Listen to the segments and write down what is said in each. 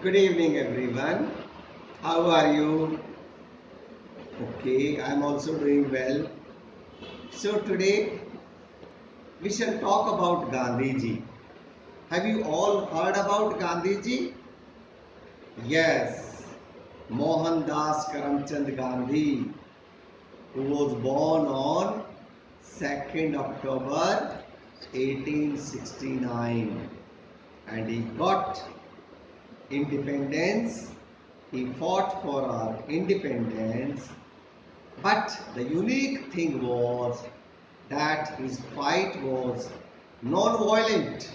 Good evening, everyone. How are you? Okay, I'm also doing well. So, today we shall talk about Gandhiji. Have you all heard about Gandhiji? Yes, Mohandas Karamchand Gandhi, who was born on 2nd October 1869, and he got independence. He fought for our independence. But the unique thing was that his fight was non-violent.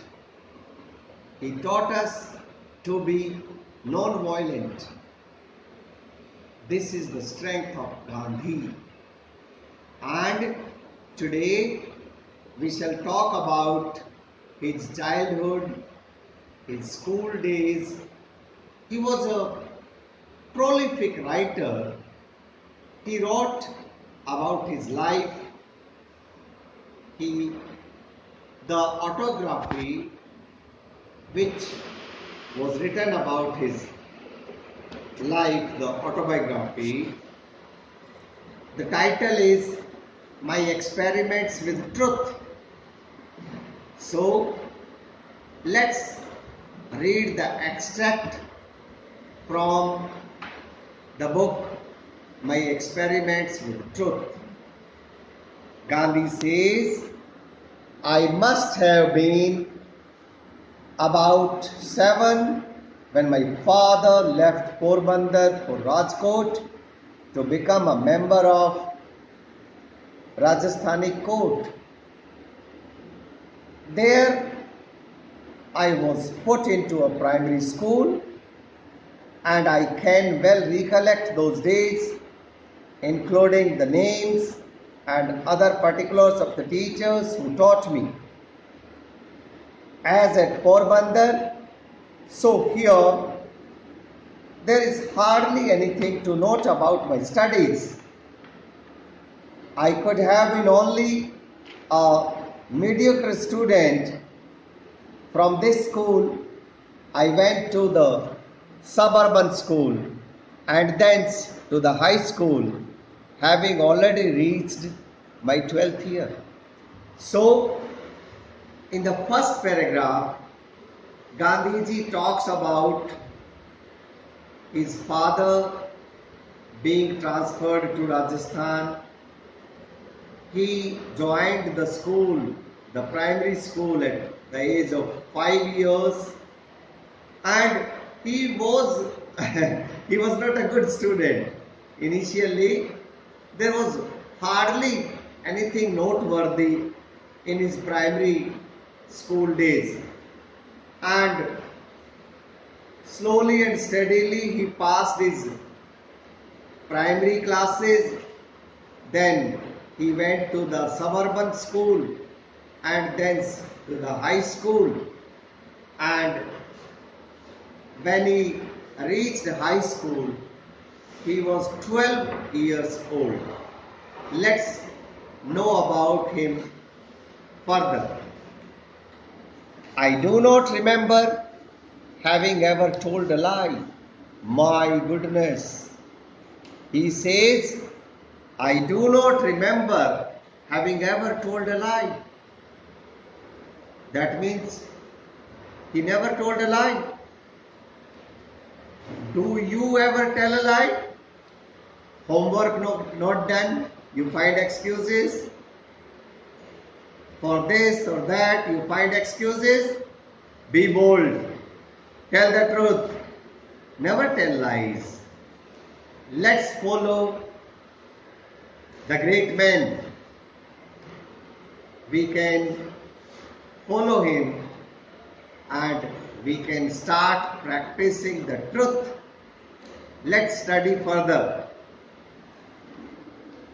He taught us to be non-violent. This is the strength of Gandhi. And today we shall talk about his childhood, his school days. He was a prolific writer. He wrote about his life. The autobiography which was written about his life, the autobiography, the title is My Experiments with Truth. So let's read the extract from the book My Experiments with Truth. Gandhi says, I must have been about 7 when my father left Porbandar for Rajkot to become a member of Rajasthani court. There I was put into a primary school, and I can well recollect those days, including the names and other particulars of the teachers who taught me. As at Porbandar, so here, there is hardly anything to note about my studies. I could have been only a mediocre student. From this school, I went to the suburban school and thence to the high school, having already reached my 12th year. So, in the first paragraph, Gandhiji talks about his father being transferred to Rajasthan. He joined the school, the primary school, at the age of 5 years, and he was he was not a good student. Initially, there was hardly anything noteworthy in his primary school days, and slowly and steadily he passed his primary classes. Then he went to the suburban school and thence to the high school, and when he reached high school, he was 12 years old. Let's know about him further. I do not remember having ever told a lie. My goodness. He says, I do not remember having ever told a lie. That means he never told a lie. Do you ever tell a lie? Homework not done, you find excuses. For this or that, you find excuses. Be bold. Tell the truth. Never tell lies. Let's follow the great man. We can follow him and we can start practicing the truth. Let's study further.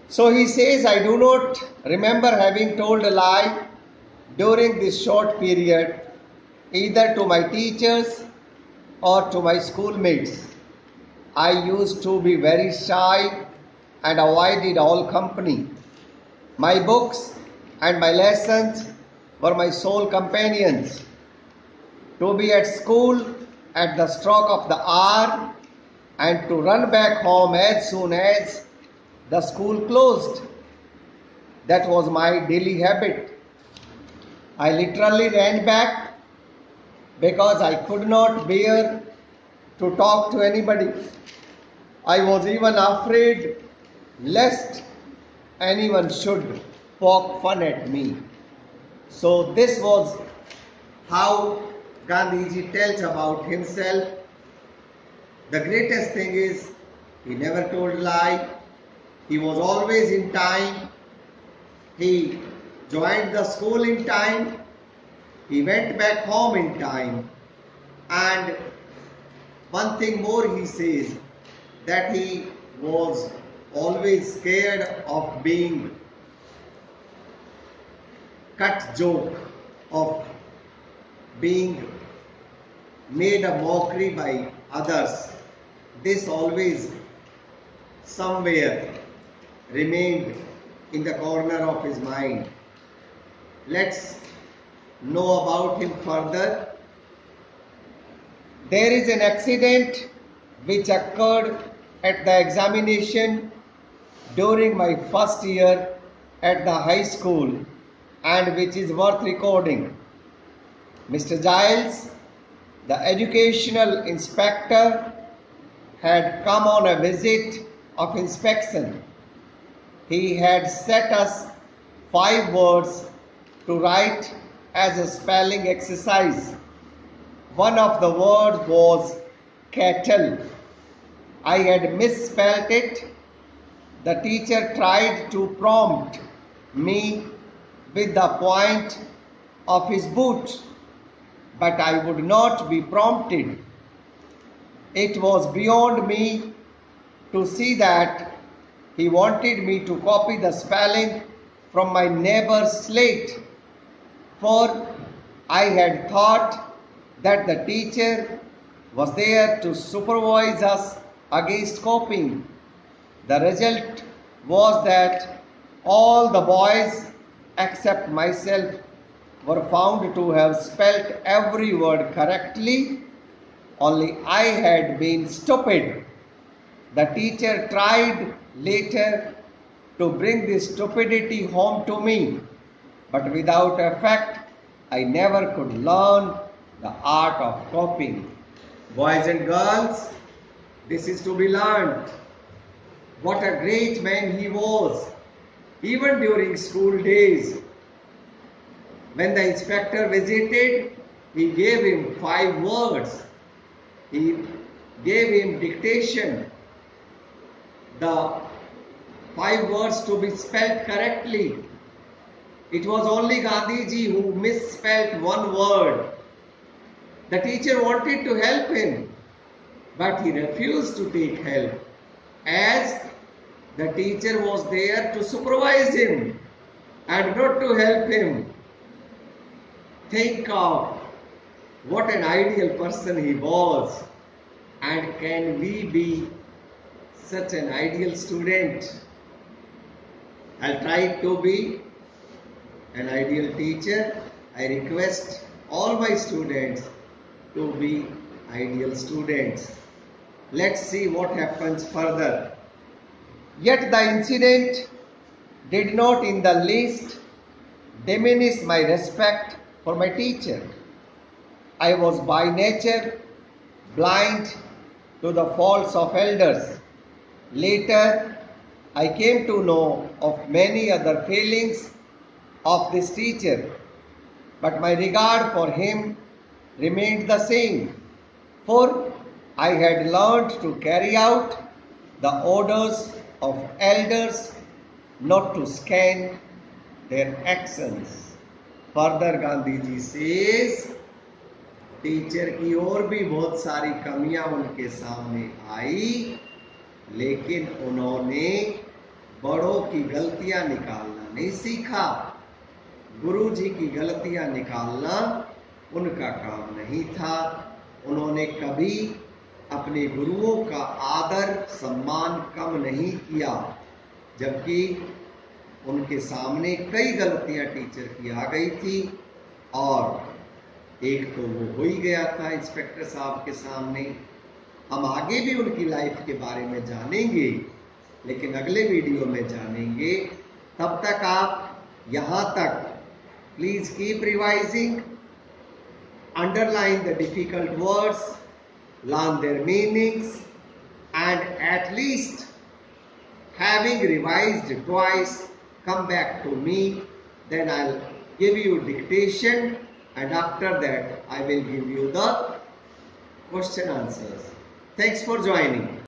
So he says, I do not remember having told a lie during this short period, either to my teachers or to my schoolmates. I used to be very shy and avoided all company. My books and my lessons were my sole companions. To be at school at the stroke of the hour and to run back home as soon as the school closed. That was my daily habit. I literally ran back because I could not bear to talk to anybody. I was even afraid lest anyone should poke fun at me. So this was how Gandhiji tells about himself. The greatest thing is he never told lie. He was always in time. He joined the school in time. He went back home in time. And one thing more he says, that he was always scared of being cut joke, of being made a mockery by others. This always somewhere remained in the corner of his mind. Let's know about him further. There is an accident which occurred at the examination during my first year at the high school and which is worth recording. Mr. Giles, the educational inspector, had come on a visit of inspection. He had set us 5 words to write as a spelling exercise. One of the words was cattle. I had misspelled it. The teacher tried to prompt me with the point of his boot, but I would not be prompted. It was beyond me to see that he wanted me to copy the spelling from my neighbor's slate, for I had thought that the teacher was there to supervise us against copying. The result was that all the boys except myself were found to have spelt every word correctly. Only I had been stupid. The teacher tried later to bring this stupidity home to me, but without effect. I never could learn the art of copying. Boys and girls, this is to be learned. What a great man he was, even during school days. When the inspector visited, he gave him 5 words. He gave him dictation. The 5 words to be spelled correctly. It was only Gandhiji who misspelled 1 word. The teacher wanted to help him, but he refused to take help, as the teacher was there to supervise him and not to help him. Think of what an ideal person he was, and can we be such an ideal student? I'll try to be an ideal teacher. I request all my students to be ideal students. Let's see what happens further. Yet the incident did not in the least diminish my respect for my teacher. I was by nature blind to the faults of elders. Later, I came to know of many other failings of this teacher, but my regard for him remained the same, for I had learned to carry out the orders of elders, not to scan their actions. Further, Gandhiji says, teacher की और भी बहुत सारी कमियां उनके सामने आई, लेकिन उन्होंने बड़ों की गलतियां निकालना नहीं सीखा। गुरुजी की गलतियां निकालना उनका काम नहीं था। उन्होंने कभी अपने गुरुओं का आदर सम्मान कम नहीं किया, जबकि उनके सामने कई गलतियां टीचर की आ गई थी और एक तो वो हो ही गया था इंस्पेक्टर साहब के सामने। हम आगे भी उनकी लाइफ के बारे में जानेंगे, लेकिन अगले वीडियो में जानेंगे। तब तक आप यहां तक please keep revising, underline the difficult words, learn their meanings, and at least having revised twice, come back to me. Then I'll give you dictation, and after that I will give you the question answers. Thanks for joining.